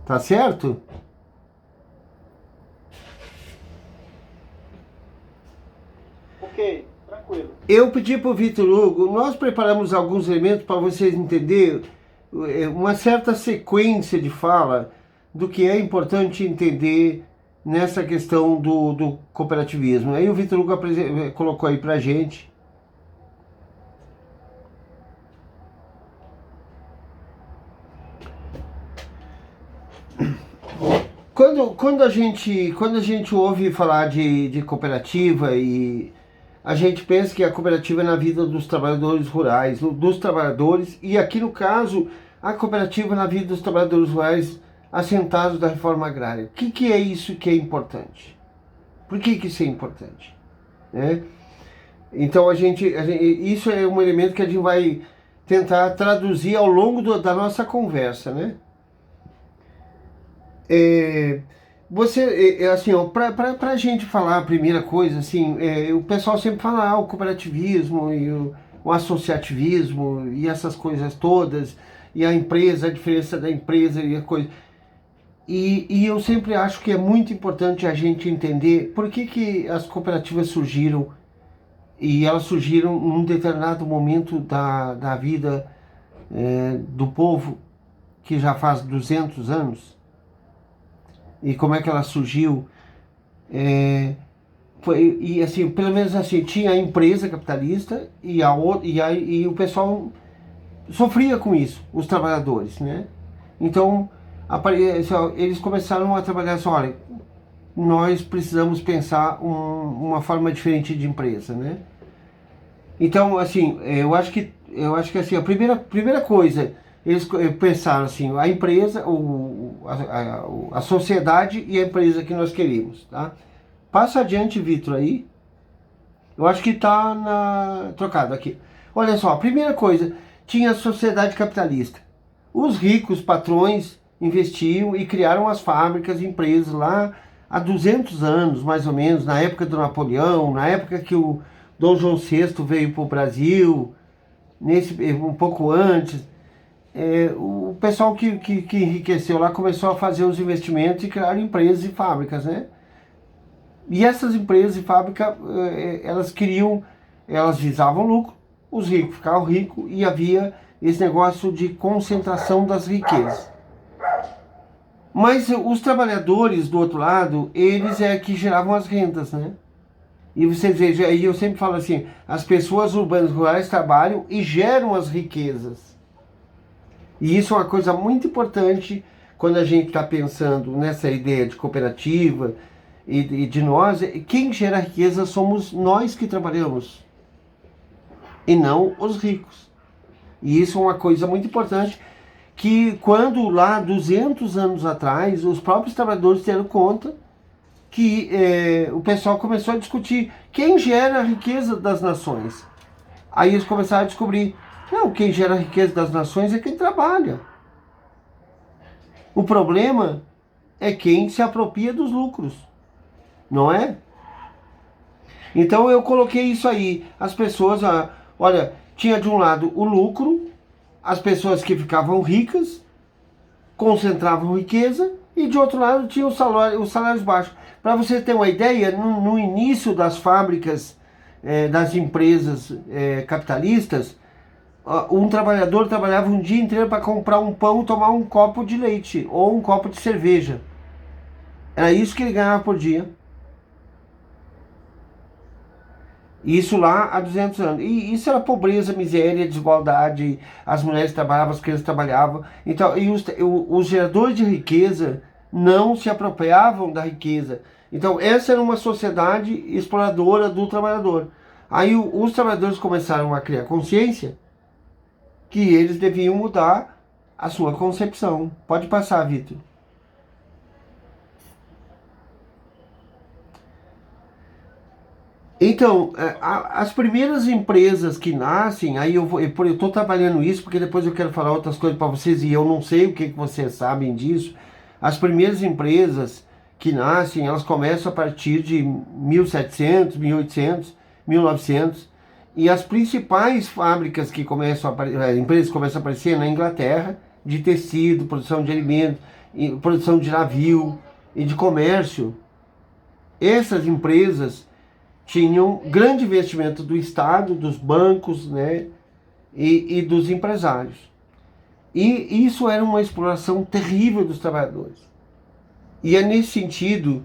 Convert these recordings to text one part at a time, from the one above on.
Tá certo? Ok, tranquilo. Eu pedi para o Vitor Hugo, nós preparamos alguns elementos para vocês entenderem uma certa sequência de fala do que é importante entender nessa questão do cooperativismo. Aí o Vitor Hugo colocou aí para a gente. Quando a gente ouve falar de cooperativa e a gente pensa que a cooperativa é na vida dos trabalhadores rurais, dos trabalhadores, e aqui no caso, a cooperativa na vida dos trabalhadores rurais assentados da reforma agrária. O que é isso que é importante? Por que isso é importante? Né? Então isso é um elemento que a gente vai tentar traduzir ao longo da nossa conversa, né? Assim, para a gente falar a primeira coisa, assim, o pessoal sempre fala o cooperativismo e o associativismo e essas coisas todas, e a empresa, a diferença da empresa e a coisa. E eu sempre acho que é muito importante a gente entender por que as cooperativas surgiram, e elas surgiram num determinado momento da vida do povo, que já faz 200 anos. E como é que ela surgiu? E assim, pelo menos assim, tinha a empresa capitalista e o pessoal sofria com isso, os trabalhadores, né? Então, eles começaram a trabalhar assim, olha, nós precisamos pensar uma forma diferente de empresa, né? Então, assim, eu acho que assim, a primeira coisa, eles pensaram assim, a empresa, a sociedade e a empresa que nós queríamos, tá? Passa adiante, Vitor, aí. Eu acho que tá trocado aqui. Olha só, a primeira coisa, tinha a sociedade capitalista. Os ricos patrões investiam e criaram as fábricas e empresas lá há 200 anos, mais ou menos, na época do Napoleão, na época que o Dom João VI veio para o Brasil, um pouco antes. O pessoal que enriqueceu lá começou a fazer os investimentos e criar empresas e fábricas, né? E essas empresas e fábricas, elas visavam lucro, os ricos ficavam ricos e havia esse negócio de concentração das riquezas. Mas os trabalhadores, do outro lado, eles é que geravam as rendas, né? E vocês vejam, aí eu sempre falo assim, as pessoas urbanas rurais trabalham e geram as riquezas. E isso é uma coisa muito importante quando a gente está pensando nessa ideia de cooperativa e de nós. Quem gera riqueza somos nós que trabalhamos e não os ricos. E isso é uma coisa muito importante que quando lá 200 anos atrás os próprios trabalhadores se deram conta que o pessoal começou a discutir quem gera a riqueza das nações. Aí eles começaram a descobrir, não, quem gera a riqueza das nações é quem trabalha. O problema é quem se apropria dos lucros, não é? Então eu coloquei isso aí. As pessoas, olha, tinha de um lado o lucro, as pessoas que ficavam ricas, concentravam riqueza, e de outro lado tinha os salários baixos. Para você ter uma ideia, no início das fábricas, das empresas capitalistas, um trabalhador trabalhava um dia inteiro para comprar um pão e tomar um copo de leite ou um copo de cerveja. Era isso que ele ganhava por dia. Isso lá há 200 anos. E isso era pobreza, miséria, desigualdade. As mulheres trabalhavam, as crianças trabalhavam. Então, e os geradores de riqueza não se apropriavam da riqueza. Então, essa era uma sociedade exploradora do trabalhador. Aí os trabalhadores começaram a criar consciência que eles deviam mudar a sua concepção. Pode passar, Vitor. Então, as primeiras empresas que nascem, aí eu estou trabalhando isso porque depois eu quero falar outras coisas para vocês e eu não sei o que vocês sabem disso. As primeiras empresas que nascem, elas começam a partir de 1700, 1800, 1900 e as principais fábricas que começam empresas que começam a aparecer na Inglaterra, de tecido, produção de alimentos, produção de navio e de comércio, essas empresas tinham grande investimento do Estado, dos bancos, né, e dos empresários. E isso era uma exploração terrível dos trabalhadores. E é nesse sentido,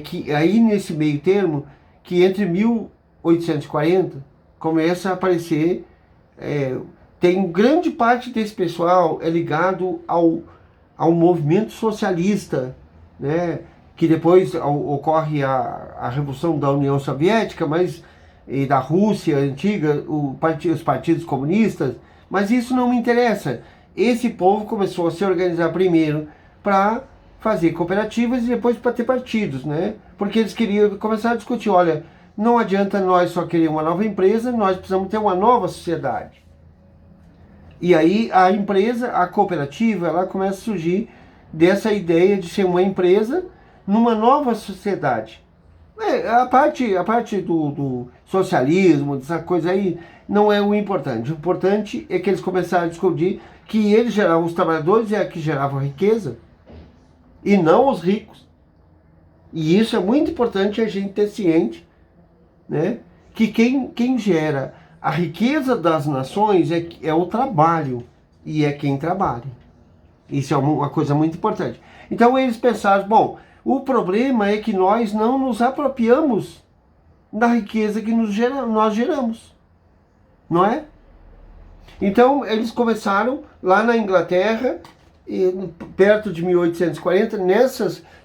que aí nesse meio termo, que entre 1840 começa a aparecer, tem grande parte desse pessoal é ligado ao movimento socialista, né, que depois ocorre a Revolução da União Soviética, e da Rússia antiga, os partidos comunistas, mas isso não me interessa. Esse povo começou a se organizar primeiro para fazer cooperativas e depois para ter partidos, né? Porque eles queriam começar a discutir, olha, não adianta nós só querer uma nova empresa, nós precisamos ter uma nova sociedade. E aí a empresa, a cooperativa, ela começa a surgir dessa ideia de ser uma empresa numa nova sociedade. A parte do socialismo, dessa coisa aí, não é o importante. O importante é que eles começaram a descobrir que eles geravam, os trabalhadores é que geravam riqueza, e não os ricos. E isso é muito importante a gente ter ciente, né? Que quem gera a riqueza das nações é o trabalho, e é quem trabalha. Isso é uma coisa muito importante. Então eles pensaram, bom, o problema é que nós não nos apropriamos da riqueza que nós geramos, não é? Então eles começaram lá na Inglaterra, perto de 1840,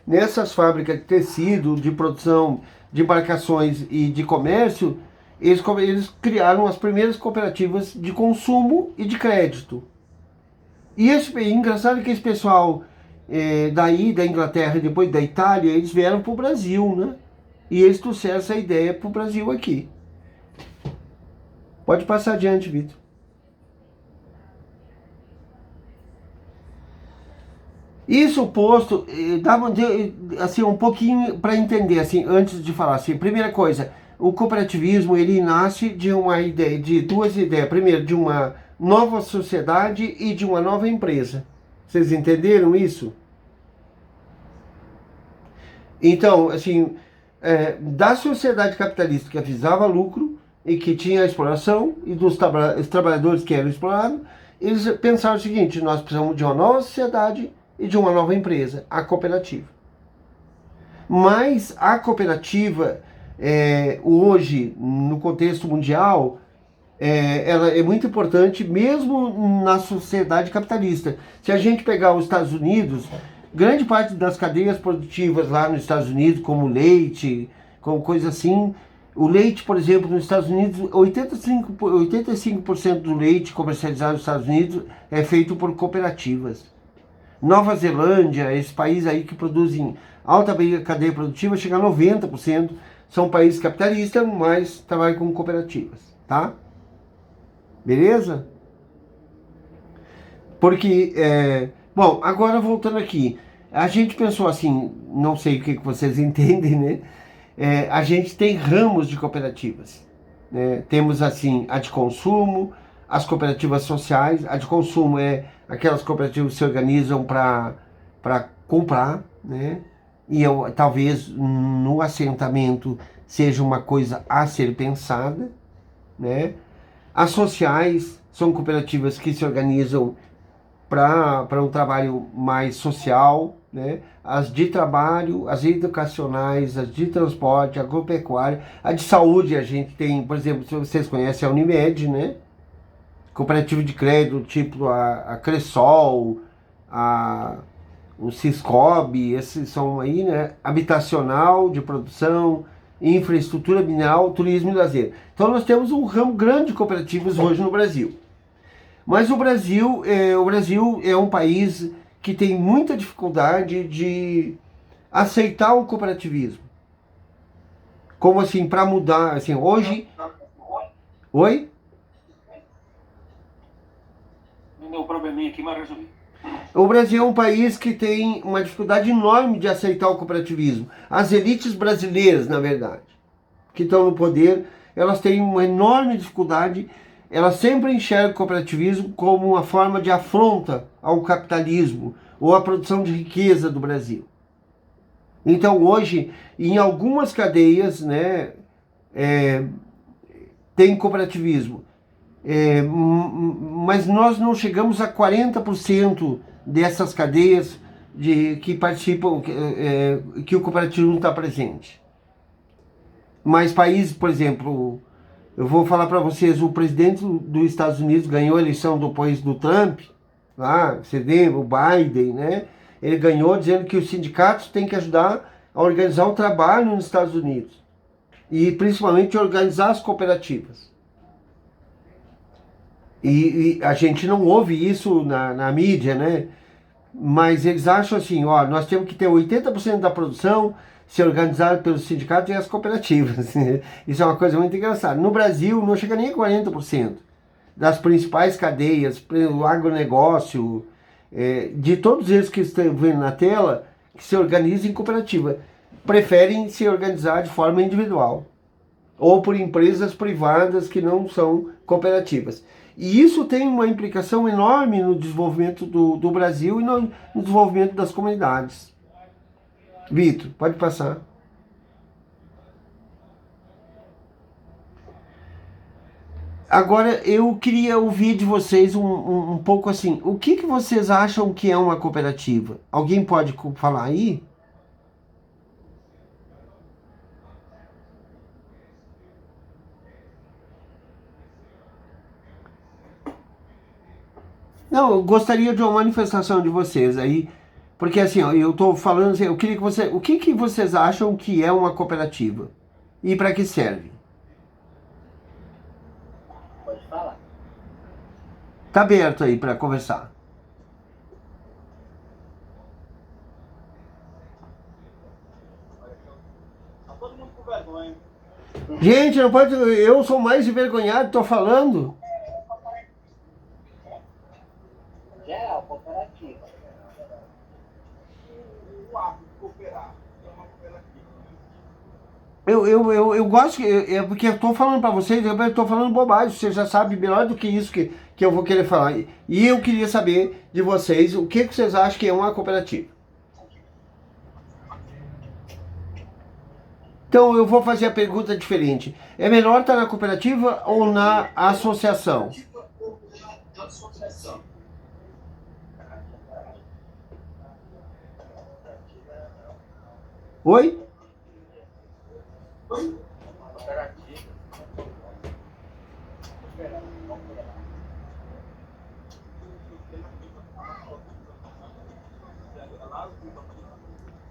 nessas fábricas de tecido, de produção de embarcações e de comércio, eles criaram as primeiras cooperativas de consumo e de crédito. E engraçado que esse pessoal daí, da Inglaterra e depois da Itália, eles vieram para o Brasil, né? E eles trouxeram essa ideia para o Brasil aqui. Pode passar adiante, Vitor. Isso posto, dava assim, um pouquinho para entender, assim, antes de falar assim. Primeira coisa, o cooperativismo ele nasce de uma ideia, de duas ideias. Primeiro, de uma nova sociedade e de uma nova empresa. Vocês entenderam isso? Então, assim, da sociedade capitalista que visava lucro e que tinha a exploração, e dos trabalhadores que eram explorados, eles pensaram o seguinte: nós precisamos de uma nova sociedade e de uma nova empresa, a cooperativa. Mas a cooperativa, hoje, no contexto mundial, ela é muito importante mesmo na sociedade capitalista. Se a gente pegar os Estados Unidos, grande parte das cadeias produtivas lá nos Estados Unidos, como leite, como coisa assim, o leite, por exemplo, nos Estados Unidos, 85% do leite comercializado nos Estados Unidos é feito por cooperativas. Nova Zelândia, esse país aí que produzem alta cadeia produtiva, chega a 90%, são países capitalistas, mas trabalham com cooperativas, tá? Beleza? Porque, bom, agora voltando aqui, a gente pensou assim, não sei o que vocês entendem, né? A gente tem ramos de cooperativas, né? Temos assim a de consumo, as cooperativas sociais. A de consumo é aquelas cooperativas que se organizam para comprar, né? E talvez no assentamento seja uma coisa a ser pensada, né? As sociais são cooperativas que se organizam para um trabalho mais social, né? As de trabalho, as educacionais, as de transporte, agropecuária. A de saúde a gente tem, por exemplo, se vocês conhecem a Unimed, né? Cooperativa de crédito, tipo a Cressol, o Siscob, esses são aí, né? Habitacional, de produção, infraestrutura mineral, turismo e lazer. Então nós temos um ramo grande de cooperativas hoje no Brasil. Mas o Brasil é um país que tem muita dificuldade de aceitar o cooperativismo. Como assim, para mudar, assim, hoje... Oi? Deu um probleminha aqui, mas resolvi. O Brasil é um país que tem uma dificuldade enorme de aceitar o cooperativismo. As elites brasileiras, na verdade, que estão no poder, elas têm uma enorme dificuldade. Elas sempre enxergam o cooperativismo como uma forma de afronta ao capitalismo, ou a produção de riqueza do Brasil. Então hoje, em algumas cadeias, né, tem cooperativismo. Mas nós não chegamos a 40% dessas cadeias que participam, que o cooperativismo está presente. Mas países, por exemplo, eu vou falar para vocês, o presidente dos Estados Unidos ganhou a eleição depois do Trump, lá, você lembra, o Biden, né? Ele ganhou dizendo que os sindicatos têm que ajudar a organizar o trabalho nos Estados Unidos e principalmente organizar as cooperativas. E a gente não ouve isso na mídia, né? Mas eles acham assim, ó, nós temos que ter 80% da produção ser organizada pelos sindicatos e as cooperativas. Isso é uma coisa muito engraçada. No Brasil não chega nem a 40% das principais cadeias, o agronegócio, de todos eles que estão vendo na tela, que se organizam em cooperativa, preferem se organizar de forma individual ou por empresas privadas que não são cooperativas. E isso tem uma implicação enorme no desenvolvimento do Brasil e no desenvolvimento das comunidades. Vitor, pode passar. Agora eu queria ouvir de vocês um pouco assim, o que vocês acham que é uma cooperativa? Alguém pode falar aí? Não, eu gostaria de uma manifestação de vocês aí, porque assim, ó, eu estou falando assim, eu queria que o que vocês acham que é uma cooperativa e para que serve? Pode falar. Tá aberto aí para conversar. Tá todo mundo com vergonha. Gente, não pode, eu sou mais envergonhado, tô falando. Geral, cooperativa. O ato de cooperar é uma cooperativa. Eu gosto, é porque eu tô falando para vocês, eu tô falando bobagem, você já sabe melhor do que isso que eu vou querer falar. E eu queria saber de vocês, o que vocês acham que é uma cooperativa? Então eu vou fazer a pergunta diferente. É melhor estar na cooperativa ou na associação? Oi? Cooperativa.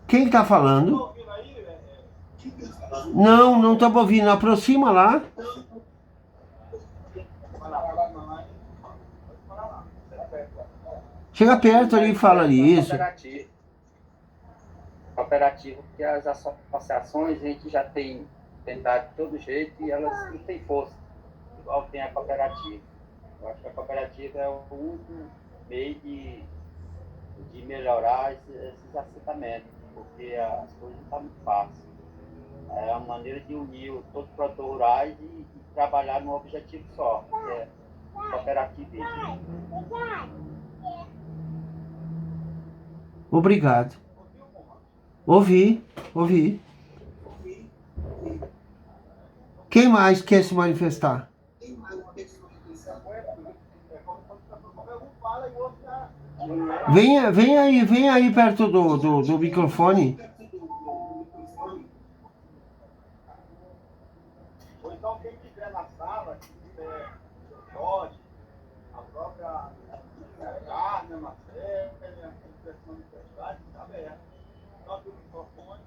Quem está falando? Não, não estamos ouvindo. Aproxima lá. Chega perto ali e fala ali isso. Cooperativa, porque as associações a gente já tem tentado de todo jeito e elas não têm força, igual tem a cooperativa. Eu acho que a cooperativa é o único meio de melhorar esses assentamentos, porque as coisas não estão muito fáceis. É uma maneira de unir todos os produtores rurais e trabalhar num objetivo só, que é cooperativismo. Obrigado. Ouvi. Quem mais quer se manifestar? Vem aí perto do microfone. Ou então quem estiver na sala, que tiver o Jorge, a própria Carne, a Marcélia, quem estiver se manifestar, está aberto. Só que o microfone.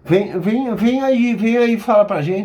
Vem aí, fala pra gente.